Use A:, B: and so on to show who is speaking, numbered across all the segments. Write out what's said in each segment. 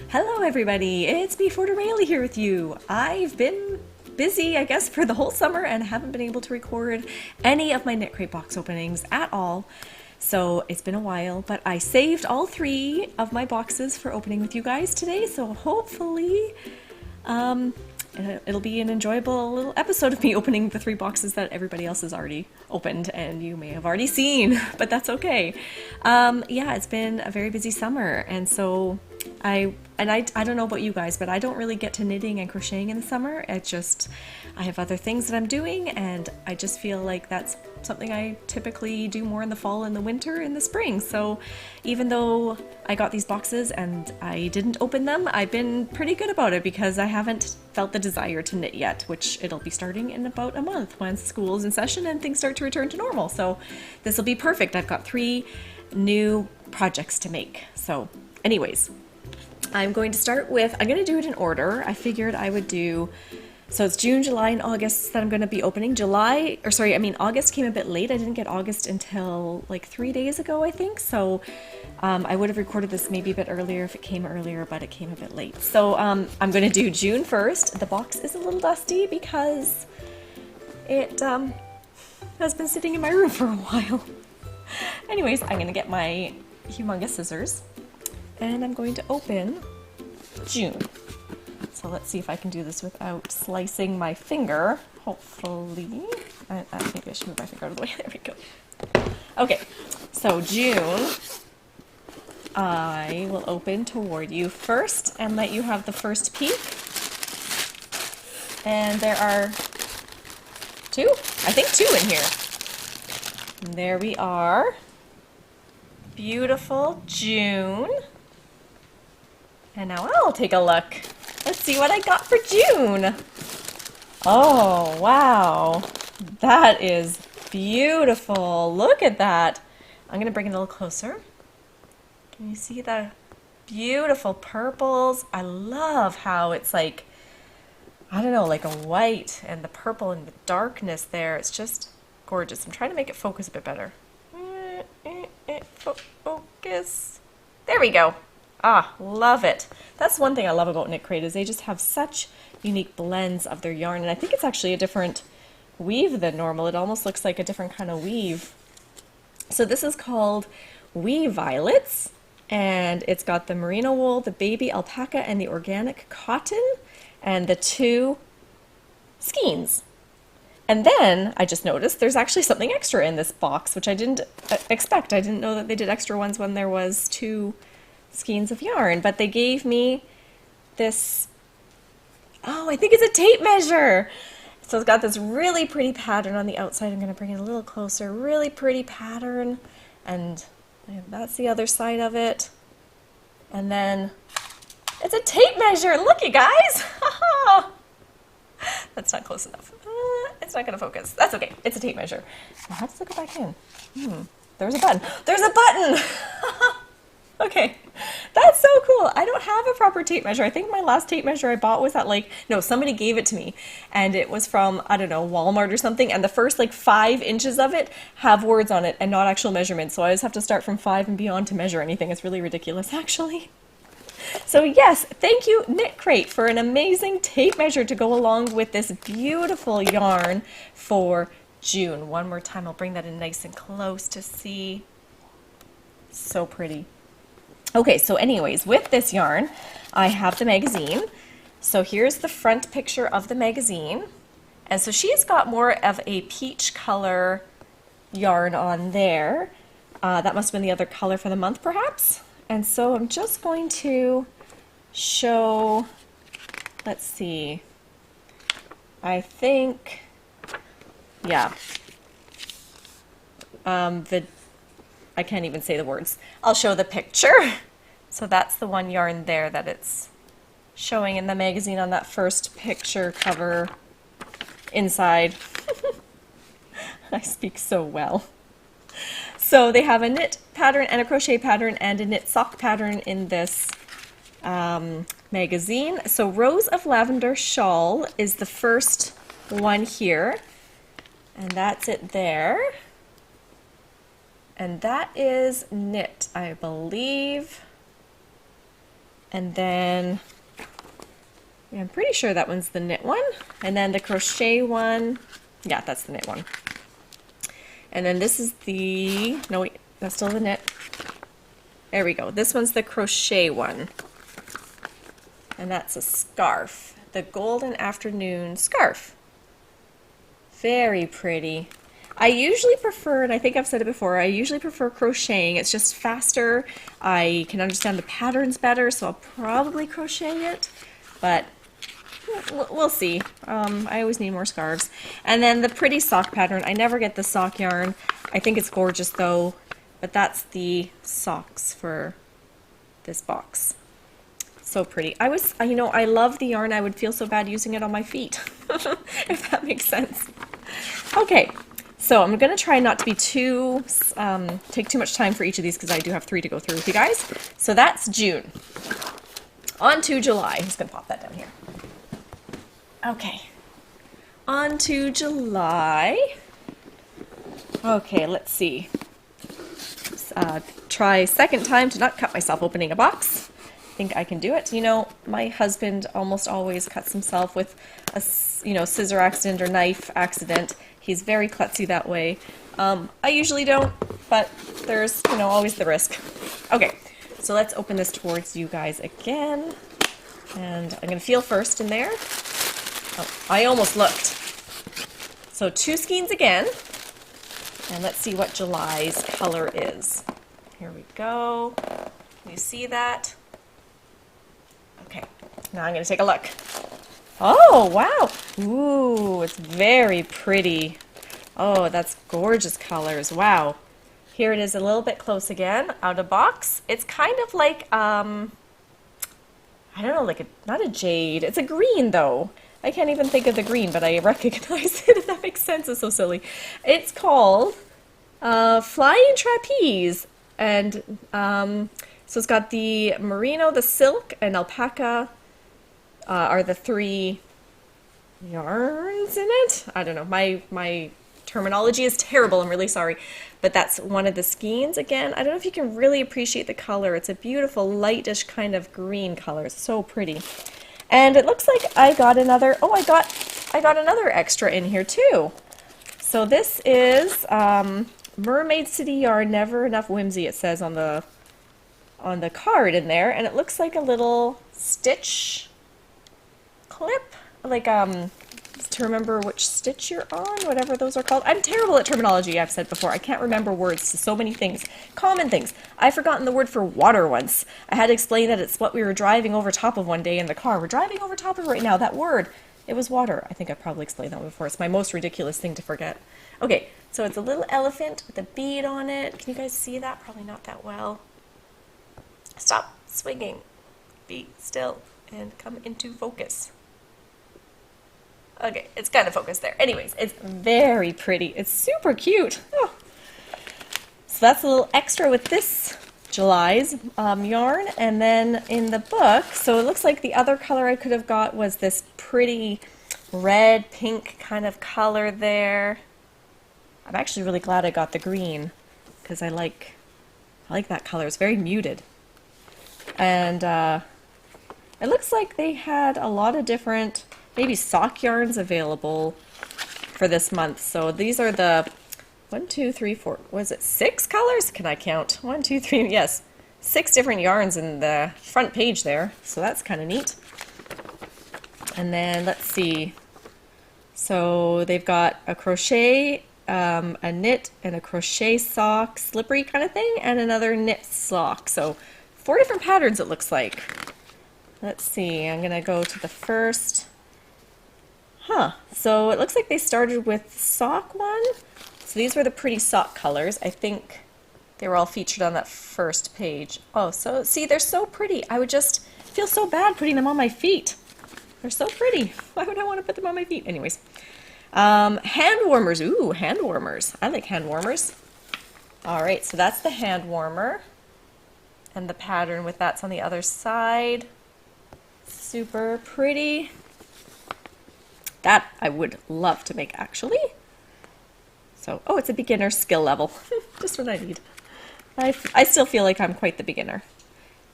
A: Hello everybody, it's me Forderayleigh here with you. I've been busy, I guess, for the whole summer and haven't been able to record any of my Knitcrate box openings at all. So it's been a while, but I saved all 3 of my boxes for opening with you guys today, so hopefully it'll be an enjoyable little episode of me opening the 3 boxes that everybody else has already opened and you may have already seen, but that's okay. Yeah, it's been a very busy summer, and so I don't know about you guys, but I don't really get to knitting and crocheting in the summer. I have other things that I'm doing, and I just feel like that's something I typically do more in the fall and the winter and the spring. So even though I got these boxes and I didn't open them, I've been pretty good about it because I haven't felt the desire to knit yet, which it'll be starting in about a month once school's in session and things start to return to normal. So this will be perfect. I've got 3 new projects to make. So anyways, I'm going to start with, I'm going to do it in order. I figured I would do, so it's June, July, and August that I'm going to be opening. August came a bit late. I didn't get August until like 3 days ago, I think. So I would have recorded this maybe a bit earlier if it came earlier, but it came a bit late. So I'm going to do June first. The box is a little dusty because it has been sitting in my room for a while. Anyways, I'm going to get my humongous scissors. And I'm going to open June. So let's see if I can do this without slicing my finger. Hopefully. Maybe I should move my finger out of the way. There we go. Okay, so June, I will open toward you first and let you have the first peek. And there are 2? I think 2 in here. And there we are. Beautiful June. And now I'll take a look. Let's see what I got for June. Oh, wow. That is beautiful. Look at that. I'm going to bring it a little closer. Can you see the beautiful purples? I love how it's like, I don't know, like a white and the purple and the darkness there. It's just gorgeous. I'm trying to make it focus a bit better. Focus. There we go. Ah, love it. That's one thing I love about Knitcrate is they just have such unique blends of their yarn, and I think it's actually a different weave than normal. It almost looks like a different kind of weave. So this is called Wee Violets, and it's got the merino wool, the baby alpaca, and the organic cotton, and the 2 skeins. And then I just noticed there's actually something extra in this box, which I didn't expect. I didn't know that they did extra ones when there was 2 skeins of yarn, but they gave me this, oh, I think it's a tape measure. So it's got this really pretty pattern on the outside. I'm going to bring it a little closer. Really pretty pattern, and that's the other side of it. And then it's a tape measure. Look, you guys. That's not close enough. It's not going to focus. That's okay. It's a tape measure. Now, how does it go back in? There's a button. There's a button. Okay, that's so cool. I don't have a proper tape measure. I think my last tape measure I bought was at somebody gave it to me, and it was from, I don't know, Walmart or something, and the first 5 inches of it have words on it and not actual measurements, so I just have to start from 5 and beyond to measure anything. It's really ridiculous, actually. So yes, thank you Knitcrate for an amazing tape measure to go along with this beautiful yarn for June. One more time, I'll bring that in nice and close to see. So pretty. Okay, so anyways, with this yarn, I have the magazine. So here's the front picture of the magazine. And so she's got more of a peach color yarn on there. That must have been the other color for the month, perhaps. And so I'm just going to show, let's see, I think, yeah, I can't even say the words. I'll show the picture. So that's the one yarn there that it's showing in the magazine on that first picture cover inside. I speak so well. So they have a knit pattern and a crochet pattern and a knit sock pattern in this magazine. So Rose of Lavender Shawl is the first one here, and that's it there. And that is knit, I believe. And then I'm pretty sure that one's the knit one. And then the crochet one, yeah, that's the knit one. And then this is the, no wait, that's still the knit. There we go. This one's the crochet one. And that's a scarf, the Golden Afternoon scarf. Very pretty. I usually prefer, and I think I've said it before, I usually prefer crocheting. It's just faster. I can understand the patterns better, so I'll probably crochet it, but we'll see. I always need more scarves. And then the pretty sock pattern. I never get the sock yarn. I think it's gorgeous though, but that's the socks for this box. So pretty. You know, I love the yarn. I would feel so bad using it on my feet, if that makes sense. Okay, so I'm going to try not to be take too much time for each of these because I do have 3 to go through with you guys. So that's June. On to July. I'm just going to pop that down here. Okay, on to July. Okay, let's see. Try second time to not cut myself opening a box. I think I can do it. You know, my husband almost always cuts himself with a, scissor accident or knife accident. He's very klutzy that way. I usually don't, but there's, always the risk. Okay, so let's open this towards you guys again. And I'm going to feel first in there. Oh, I almost looked. So 2 skeins again. And let's see what July's color is. Here we go. Can you see that? Okay, now I'm going to take a look. Oh, wow. Ooh, it's very pretty. Oh, that's gorgeous colors. Wow. Here it is a little bit close again, out of box. It's kind of like, I don't know, not a jade. It's a green, though. I can't even think of the green, but I recognize it, if that makes sense. It's so silly. It's called Flying Trapeze. And so it's got the merino, the silk, and alpaca are the 3 yarns in it. I don't know. My terminology is terrible. I'm really sorry. But that's one of the skeins. Again, I don't know if you can really appreciate the color. It's a beautiful, lightish kind of green color. It's so pretty. And it looks like I got another, I got another extra in here too. So this is Mermaid City Yarn, Never Enough Whimsy, it says on the card in there, and it looks like a little stitch clip, to remember which stitch you're on, whatever those are called. I'm terrible at terminology, I've said before. I can't remember words to so many things. Common things. I've forgotten the word for water once. I had to explain that it's what we were driving over top of one day in the car. We're driving over top of it right now, that word. It was water. I think I've probably explained that before. It's my most ridiculous thing to forget. Okay, so it's a little elephant with a bead on it. Can you guys see that? Probably not that well. Stop swinging. Be still and come into focus. Okay, it's kind of focused there. Anyways, it's very pretty. It's super cute. Oh. So that's a little extra with this July's yarn. And then in the book, so it looks like the other color I could have got was this pretty red, pink kind of color there. I'm actually really glad I got the green because I like that color. It's very muted. And it looks like they had a lot of different maybe sock yarns available for this month. So these are the 1, 2, 3, 4, was it 6 colors? Can I count? 1, 2, 3, yes. 6 different yarns in the front page there. So that's kind of neat. And then let's see. So they've got a crochet, a knit, and a crochet sock, slippery kind of thing, and another knit sock. So 4 different patterns it looks like. Let's see, I'm gonna go to the first. So it looks like they started with sock one. So these were the pretty sock colors. I think they were all featured on that first page. Oh, so see, they're so pretty. I would just feel so bad putting them on my feet. They're so pretty. Why would I want to put them on my feet? Anyways. Hand warmers. Ooh, hand warmers. I like hand warmers. All right, so that's the hand warmer. And the pattern with that's on the other side. Super pretty. That I would love to make, actually. So, oh, it's a beginner skill level. Just what I need. I still feel like I'm quite the beginner.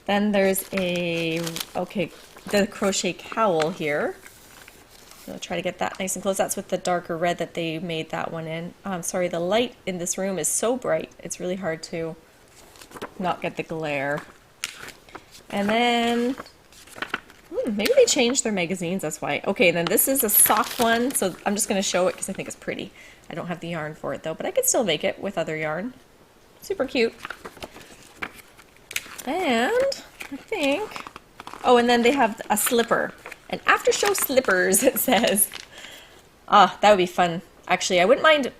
A: Then there's the crochet cowl here. I'll try to get that nice and close. That's with the darker red that they made that one in. I'm sorry, the light in this room is so bright. It's really hard to not get the glare. And then, maybe they changed their magazines, that's why. Okay, then this is a sock one, so I'm just going to show it because I think it's pretty. I don't have the yarn for it though, but I could still make it with other yarn. Super cute. And I think, and then they have a slipper. And after show slippers, it says. That would be fun. Actually, I wouldn't mind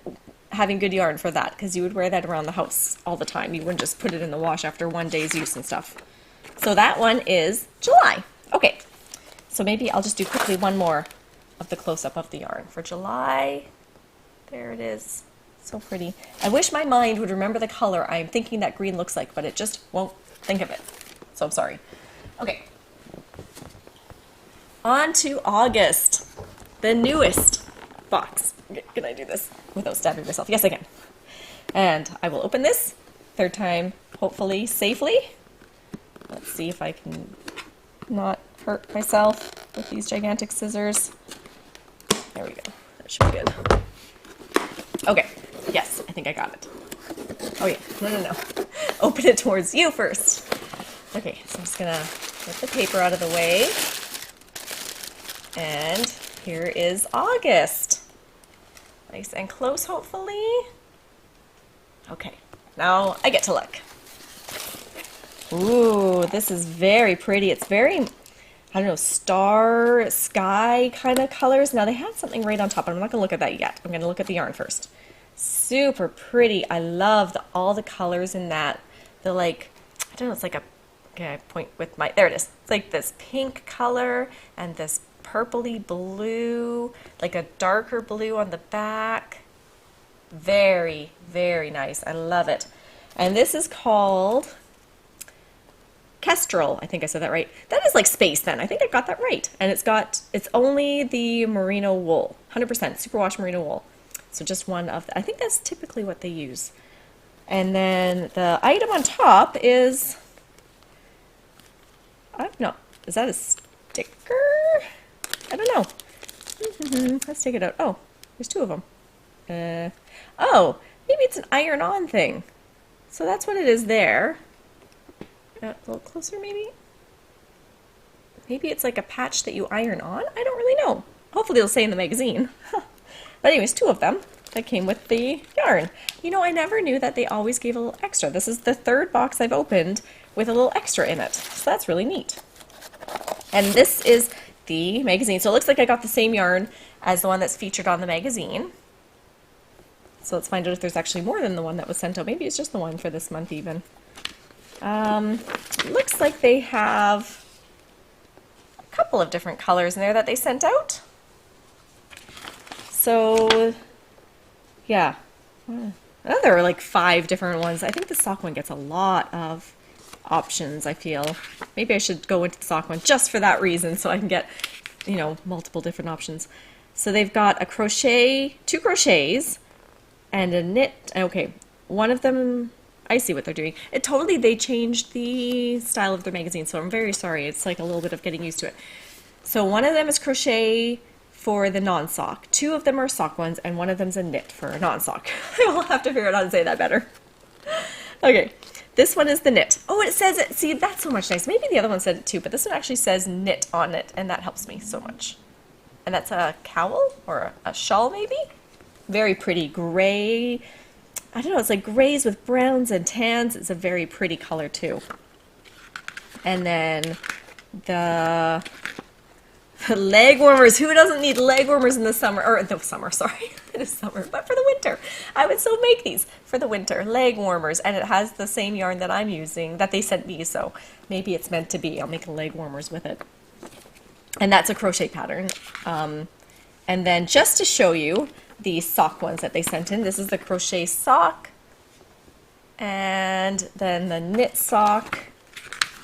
A: having good yarn for that, because you would wear that around the house all the time. You wouldn't just put it in the wash after one day's use and stuff. So that one is July. Okay, so maybe I'll just do quickly one more of the close-up of the yarn for July. There it is. So pretty. I wish my mind would remember the color I'm thinking that green looks like, but it just won't think of it. So I'm sorry. Okay. On to August, the newest box. Okay, can I do this without stabbing myself? Yes, I can. And I will open this, third time, hopefully safely. Let's see if I can not hurt myself with these gigantic scissors. There we go. That should be good. Okay. Yes, I think I got it. Oh yeah. No. Open it towards you first. Okay, so I'm just gonna get the paper out of the way. And here is August. Nice and close, hopefully. Okay, now I get to look. Ooh, this is very pretty. It's very, I don't know, star, sky kind of colors. Now they had something right on top, but I'm not gonna look at that yet. I'm gonna look at the yarn first. Super pretty. I love all the colors in that. The like, I don't know, it's like a, okay, I point with my, there it is. It's like this pink color and this purpley blue, like a darker blue on the back. Very, very nice. I love it. And this is called Kestrel. I think I said that right. That is like space then. I think I got that right. And it's only the merino wool, 100% superwash merino wool. So just one of the, I think that's typically what they use. And then the item on top is, I don't know, is that a sticker? I don't know. Let's take it out. Oh, there's two of them. Oh, maybe it's an iron-on thing. So that's what it is there. A little closer, maybe? Maybe it's like a patch that you iron on? I don't really know. Hopefully it'll say in the magazine. But anyways, two of them that came with the yarn. You know, I never knew that they always gave a little extra. This is the third box I've opened with a little extra in it. So that's really neat. And this is the magazine. So it looks like I got the same yarn as the one that's featured on the magazine. So let's find out if there's actually more than the one that was sent out. Maybe it's just the one for this month even. Looks like they have a couple of different colors in there that they sent out. So, yeah. There are like 5 different ones. I think the sock one gets a lot of options, I feel. Maybe I should go into the sock one just for that reason so I can get, you know, multiple different options. So they've got a crochet, 2 crochets, and a knit. Okay, one of them, I see what they're doing. They changed the style of their magazine, so I'm very sorry. It's like a little bit of getting used to it. So one of them is crochet for the non-sock. 2 of them are sock ones, and one of them's a knit for a non-sock. I will have to figure out how to say that better. Okay, this one is the knit. Oh, it says it. See, that's so much nice. Maybe the other one said it too, but this one actually says knit on it, and that helps me so much. And that's a cowl or a shawl, maybe? Very pretty gray. I don't know, it's like grays with browns and tans. It's a very pretty color too. And then the leg warmers. Who doesn't need leg warmers in the summer? Or no, summer, sorry. It is summer, but for the winter. I would still make these for the winter. Leg warmers. And it has the same yarn that I'm using, that they sent me, so maybe it's meant to be. I'll make leg warmers with it. And that's a crochet pattern. And then just to show you the sock ones that they sent in, this is the crochet sock. And then the knit sock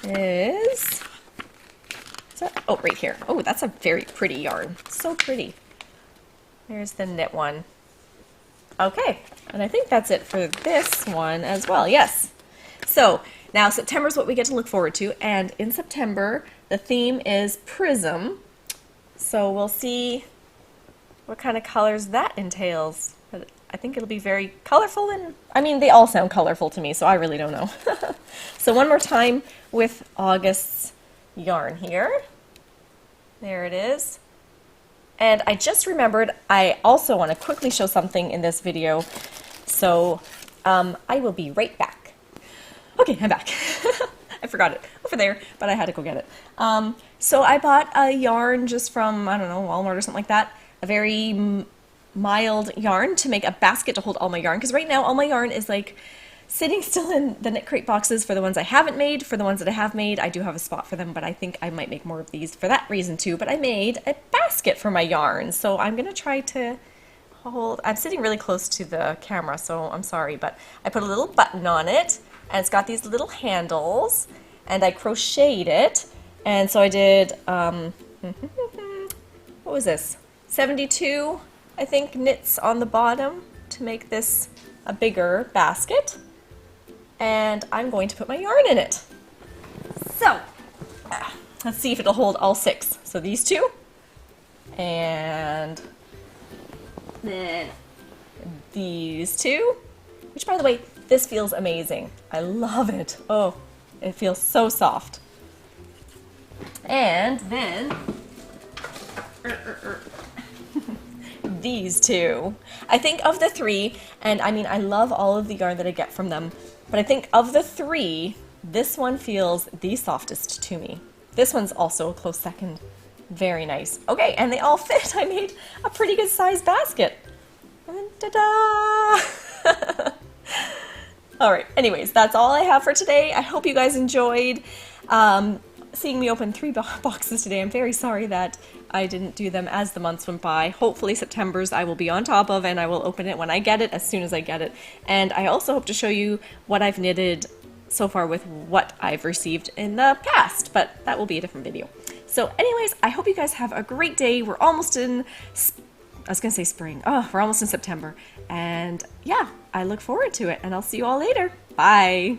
A: is that? Oh, right here. Oh, that's a very pretty yarn. So pretty. There's the knit one. Okay, and I think that's it for this one as well. Yes. So now September's what we get to look forward to, and in September the theme is Prism. So we'll see what kind of colors that entails. But I think it'll be very colorful, and I mean they all sound colorful to me, so I really don't know. So one more time with August's yarn here. There it is. And I just remembered I also want to quickly show something in this video, so I will be right back. Okay, I'm back. I forgot it over there, but I had to go get it. So I bought a yarn just from, I don't know, Walmart or something like that, a very mild yarn to make a basket to hold all my yarn, because right now all my yarn is like sitting still in the Knitcrate boxes for the ones I haven't made. For the ones that I have made, I do have a spot for them, but I think I might make more of these for that reason too. But I made a basket for my yarn, so I'm gonna try to hold. I'm sitting really close to the camera, so I'm sorry, but I put a little button on it, and it's got these little handles, and I crocheted it. And so I did, what was this? 72, I think, knits on the bottom to make this a bigger basket. And I'm going to put my yarn in it. So, let's see if it'll hold all 6. So these 2, and then these 2, which by the way, this feels amazing. I love it. Oh, it feels so soft. And then these 2. I think of the 3, and I mean I love all of the yarn that I get from them, but I think of the 3, this one feels the softest to me. This one's also a close second. Very nice. Okay, and they all fit. I made a pretty good sized basket. And ta-da! All right, anyways, that's all I have for today. I hope you guys enjoyed seeing me open 3 boxes today. I'm very sorry that I didn't do them as the months went by. Hopefully September's I will be on top of, and I will open it when I get it, as soon as I get it. And I also hope to show you what I've knitted so far with what I've received in the past, but that will be a different video. So anyways, I hope you guys have a great day. We're almost in, I was gonna say spring. Oh, we're almost in September. And yeah, I look forward to it, and I'll see you all later. Bye.